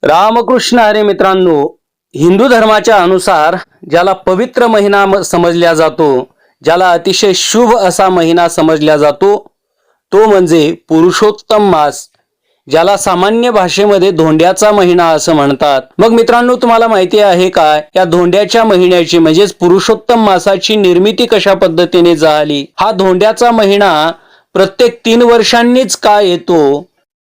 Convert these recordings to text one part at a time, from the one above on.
रामकृष्ण हरी मित्रांनो, हिंदू धर्माच्या अनुसार ज्याला पवित्र महिना समजला जातो, ज्याला अतिशय शुभ असा महिना समजला जातो, तो म्हणजे पुरुषोत्तम मास, ज्याला सामान्य भाषेमध्ये धोंड्याचा महिना असं म्हणतात। मग मित्रांनो, तुम्हाला माहिती आहे का या धोंड्याच्या महिन्याची म्हणजेच पुरुषोत्तम मासाची निर्मिती कशा पद्धतीने झाली? हा धोंड्याचा महिना प्रत्येक 3 वर्षांनीच का येतो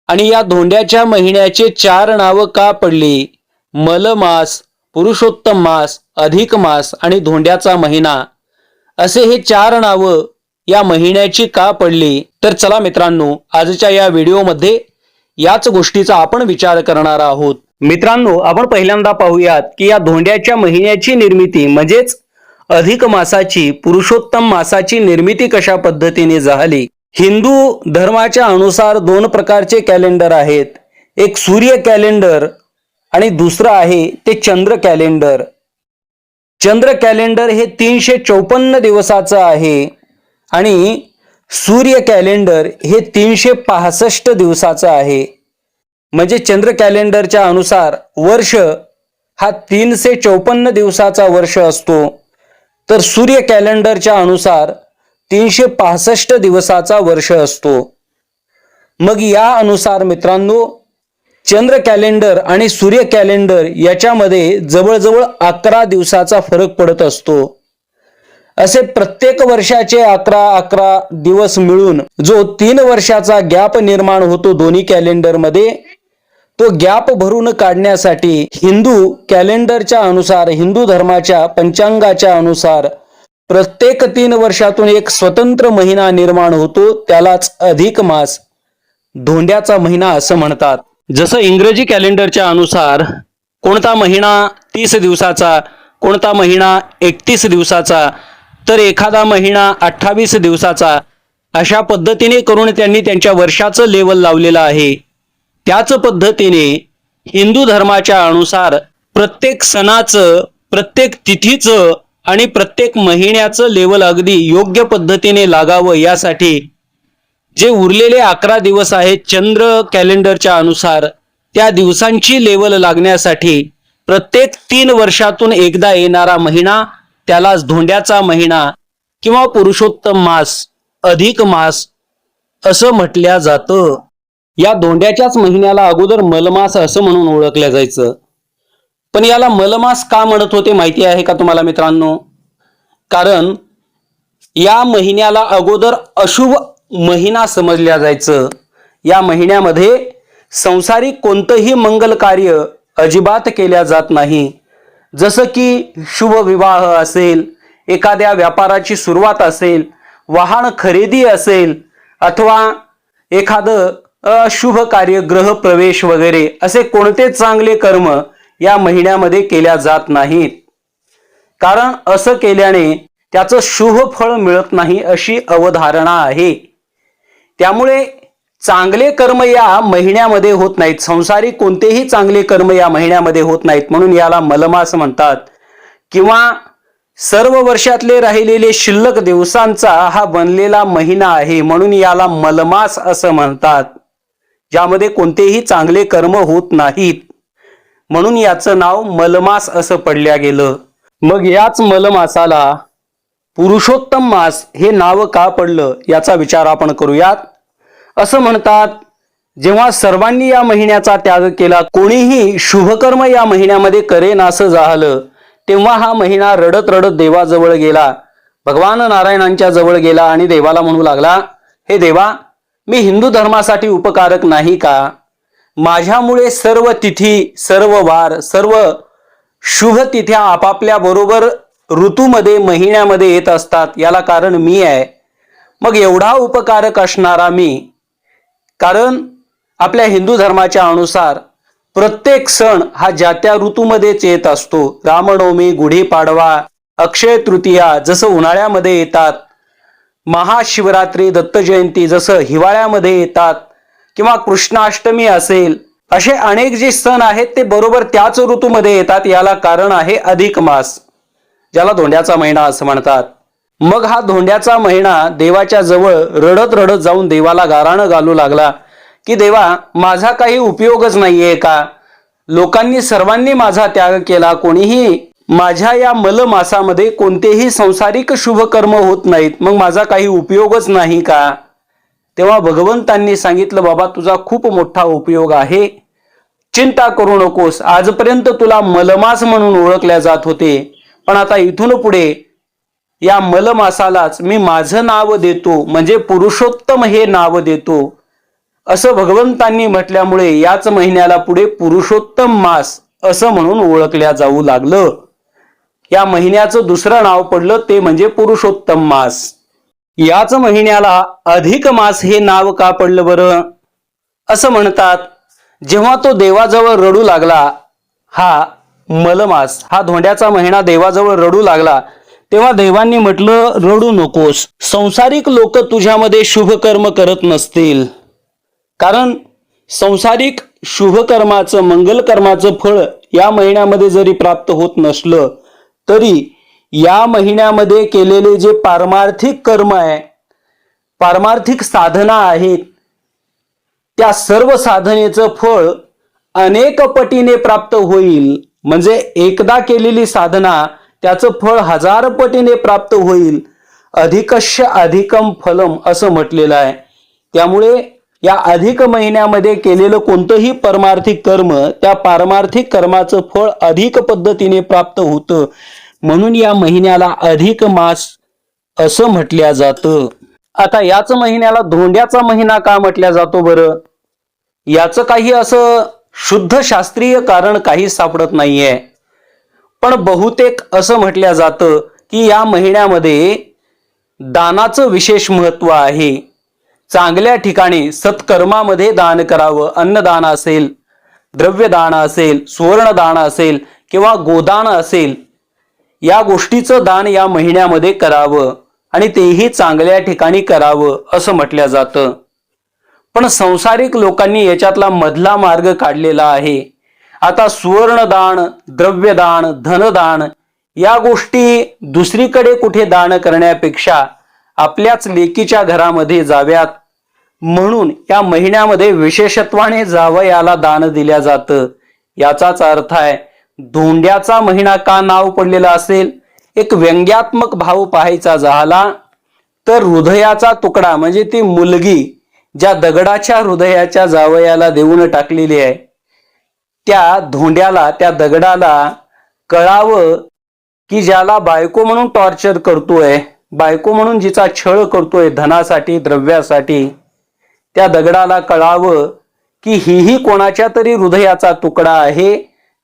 आणि या धोंड्याच्या महिन्याचे 4 नाव का पडली? मलमास, पुरुषोत्तम मास, अधिक मास आणि धोंड्याचा महिना असे हे 4 नाव या महिन्याची का पडली? तर चला मित्रांनो, आजच्या या व्हिडिओमध्ये याच गोष्टीचा आपण विचार करणार आहोत। मित्रांनो, आपण पहिल्यांदा पाहूयात की या धोंड्याच्या महिन्याची निर्मिती म्हणजेच अधिक मासाची, पुरुषोत्तम मासाची निर्मिती कशा पद्धतीने झाली। हिंदू धर्माच्या अनुसार 2 प्रकारचे कॅलेंडर आहेत, एक सूर्य कॅलेंडर आणि दुसरं आहे ते चंद्र कॅलेंडर। चंद्र कॅलेंडर हे 354 दिवसाचं आहे आणि सूर्य कॅलेंडर हे 365 दिवसाचं आहे। म्हणजे चंद्र कॅलेंडरच्या अनुसार वर्ष हा 354 दिवसाचा वर्ष असतो, तर सूर्य कॅलेंडरच्या अनुसार 365 दिवसाचा वर्ष असतो। मग या अनुसार मित्रांनो, चंद्र कॅलेंडर आणि सूर्य कॅलेंडर याच्यामध्ये जवळजवळ 11 दिवसाचा फरक पडत असतो। असे प्रत्येक वर्षाचे 11 दिवस मिळून जो 3 वर्षाचा गॅप निर्माण होतो दोन्ही कॅलेंडर मध्ये, तो गॅप भरून काढण्यासाठी हिंदू कॅलेंडरच्या अनुसार, हिंदू धर्माच्या पंचांगाच्या अनुसार प्रत्येक 3 वर्षातून एक स्वतंत्र महिना निर्माण होतो, त्यालाच अधिक मास, धोंड्याचा महिना असं म्हणतात। जसं इंग्रजी कॅलेंडरच्या अनुसार कोणता महिना 30 दिवसाचा, कोणता महिना 31 दिवसाचा, तर एखादा महिना 28 दिवसाचा, अशा पद्धतीने करून त्यांनी त्यांच्या वर्षाचं लेवल लावलेलं आहे। त्याच पद्धतीने हिंदू धर्माच्या अनुसार प्रत्येक सणाचं, प्रत्येक तिथीचं आणि प्रत्येक महिन्याचं लेवल अगदी योग्य पद्धतीने लागावं यासाठी जे उरलेले 11 दिवस आहेत चंद्र कॅलेंडरच्या अनुसार, त्या दिवसांची लेवल लागण्यासाठी प्रत्येक 3 वर्षातून एकदा येणारा महिना, त्यालाच धोंड्याचा महिना किंवा पुरुषोत्तम मास, अधिक मास असं म्हटलं जातं। या धोंड्याच्याच महिन्याला अगोदर मलमास असं म्हणून ओळखलं जायचं, पण याला मलमास का म्हणत होते माहिती आहे का तुम्हाला मित्रांनो? कारण या महिन्याला अगोदर अशुभ महिना समजल्या जायचं। या महिन्यामध्ये संसारिक कोणतंही मंगल कार्य अजिबात केल्या जात नाही। जसं की शुभ विवाह असेल, एखाद्या व्यापाराची सुरुवात असेल, वाहन खरेदी असेल, अथवा एखादं अशुभ कार्य, ग्रह प्रवेश वगैरे असे कोणते चांगले कर्म या महिन्यामध्ये केल्या जात नाहीत। कारण असं केल्याने त्याचं शुभ फळ मिळत नाही अशी अवधारणा आहे। त्यामुळे चांगले कर्म या महिन्यामध्ये होत नाहीत, संसारिक कोणतेही चांगले कर्म या महिन्यामध्ये होत नाहीत, म्हणून याला मलमास म्हणतात। किंवा सर्व वर्षातले राहिलेले शिल्लक दिवसांचा हा बनलेला महिना आहे, म्हणून याला मलमास असं म्हणतात, ज्यामध्ये कोणतेही चांगले कर्म होत नाहीत, म्हणून याचं नाव मलमास असं पडल्या गेलं। मग याच मलमासाला पुरुषोत्तम मास हे नाव का पडलं याचा विचार आपण करूयात। असं म्हणतात, जेव्हा सर्वांनी या महिन्याचा त्याग केला, कोणीही शुभकर्म या महिन्यामध्ये करेन असं झालं, तेव्हा हा महिना रडत रडत देवाजवळ गेला, भगवान नारायणांच्या जवळ गेला आणि देवाला म्हणू लागला, हे देवा, मी हिंदू धर्मासाठी उपकारक नाही का? माझ्यामुळे सर्व तिथी, सर्व वार, सर्व शुभ तिथ्या आपापल्या बरोबर ऋतूमध्ये, महिन्यामध्ये येत असतात, याला कारण मी आहे। मग एवढा उपकारक असणारा मी, कारण आपल्या हिंदू धर्माच्या अनुसार प्रत्येक सण हा ज्या त्या ऋतूमध्येच येत असतो। रामनवमी, गुढीपाडवा, अक्षय तृतीया जसं उन्हाळ्यामध्ये येतात, महाशिवरात्री, दत्त जयंती जसं हिवाळ्यामध्ये येतात, किंवा कृष्णाष्टमी असेल, असे अनेक जे सण आहेत ते बरोबर त्याच ऋतूमध्ये येतात। याला कारण आहे अधिक मास, ज्याला धोंड्याचा महिना असं म्हणतात। मग हा धोंड्याचा महिना देवाच्या जवळ रडत रडत जाऊन देवाला गाराणं घालू लागला की देवा, माझा काही उपयोगच नाहीये का? लोकांनी सर्वांनी माझा त्याग केला, कोणीही माझ्या या मलमासामध्ये कोणतेही संसारिक शुभकर्म होत नाहीत, मग माझा काही उपयोगच नाही का? तेव्हा भगवंतांनी सांगितलं, बाबा तुझा खूप मोठा उपयोग आहे, चिंता करू नकोस. आजपर्यंत तुला मलमास म्हणून ओळखल्या जात होते, पण आता इथून पुढे या मलमासालाच मी माझं नाव देतो, म्हणजे पुरुषोत्तम हे नाव देतो. असं भगवंतांनी म्हटल्यामुळे याच महिन्याला पुढे पुरुषोत्तम मास असं म्हणून ओळखल्या जाऊ लागलं. या महिन्याचं दुसरं नाव पडलं ते म्हणजे पुरुषोत्तम मास. याच महिन्याला अधिक मास हे नाव का पडलं बरं? असं म्हणतात, जेव्हा तो देवाजवळ रडू लागला, हा मलमास हा धोंड्याचा महिना देवाजवळ रडू लागला, तेव्हा देवांनी म्हटलं, रडू नकोस, संसारिक लोक तुझ्यामध्ये शुभकर्म करत नसतील, कारण संसारिक शुभकर्माचं मंगलकर्माचं फळ या महिन्यामध्ये जरी प्राप्त होत नसलं तरी या महिन्यामध्ये केलेले जे पारमार्थिक कर्म आहे, पारमार्थिक साधना आहेत, त्या सर्व साधनेचं फळ अनेक पटीने प्राप्त होईल. म्हणजे एकदा केलेली साधना त्याचं फळ 1000 पटीने प्राप्त होईल. अधिकस्य अधिकम फलम असं म्हटलेलं आहे. त्यामुळे या अधिक महिन्यामध्ये केलेलं कोणतंही परमार्थिक कर्म त्या पारमार्थिक कर्माचं फळ अधिक पद्धतीने प्राप्त होतं, म्हणून या महिन्याला अधिक मास असं म्हटल्या जातं. आता याच महिन्याला धोंड्याचा महिना का म्हटल्या जातो बरं? याचं काही असं शुद्ध शास्त्रीय कारण काही सापडत नाहीये, पण बहुतेक असं म्हटल्या जातं की या महिन्यामध्ये दानाचं विशेष महत्व आहे. चांगल्या ठिकाणी सत्कर्मामध्ये दान करावं. अन्नदान असेल, द्रव्यदान असेल, सुवर्णदान असेल किंवा गोदान असेल, या गोष्टीचं दान या महिन्यामध्ये करावं आणि तेही चांगल्या ठिकाणी करावं असं म्हटलं जातं. पण संसारिक लोकांनी याच्यातला मधला मार्ग काढलेला आहे. आता सुवर्णदान, द्रव्यदान, धनदान या गोष्टी दुसरीकडे कुठे दान करण्यापेक्षा आपल्याच लेकीच्या घरामध्ये जाव्यात, म्हणून या महिन्यामध्ये विशेषत्वाने जावयाला दान दिल्या जातं. याचाच अर्थ आहे धोंड्याचा महिना का नाव पडलेला असेल? एक व्यंग्यात्मक भाव पाहायचा झाला तर हृदयाचा तुकडा म्हणजे ती मुलगी ज्या दगडाच्या हृदयाच्या जावयाला देऊन टाकलेली आहे, त्या धोंड्याला, त्या दगडाला कळावं की ज्याला बायको म्हणून टॉर्चर करतोय, बायको म्हणून जिचा छळ करतोय धनासाठी, द्रव्यासाठी, त्या दगडाला कळावं की ही कोणाच्या तरी हृदयाचा तुकडा आहे,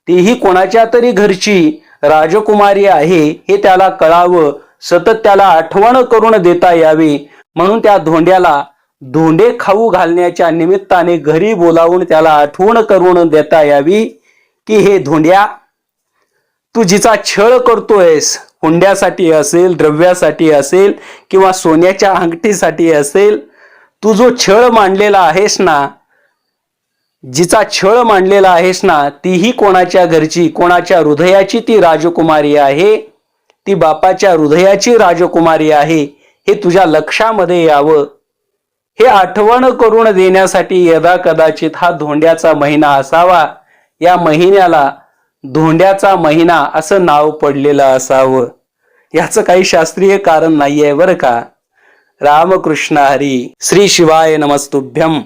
तीही कोणाच्या तरी घरची राजकुमारी आहे, हे त्याला कळावं, सतत त्याला आठवण करून देता यावी, म्हणून त्या धोंड्याला धोंडे खाऊ घालण्याच्या निमित्ताने घरी बोलावून त्याला आठवण करून देता यावी की हे धोंड्या, तू जिचा छळ करतोयस, हुंड्यासाठी असेल, द्रव्यासाठी असेल किंवा सोन्याच्या अंगठीसाठी असेल, तू जो छळ मांडलेला आहेस ना, जिचा छळ मांडलेला आहेस ना, तीही कोणाच्या घरची, कोणाच्या हृदयाची ती राजकुमारी आहे, ती बापाच्या हृदयाची राजकुमारी आहे, हे तुझ्या लक्षामध्ये यावं. हे आठवण करून देण्यासाठी यदा कदाचित हा धोंड्याचा महिना असावा. या महिन्याला धोंड्याचा महिना असं नाव पडलेलं असावं. याचं काही शास्त्रीय कारण नाहीये बरं का. रामकृष्ण हरी. श्री शिवाय नमस्तुभ्यम.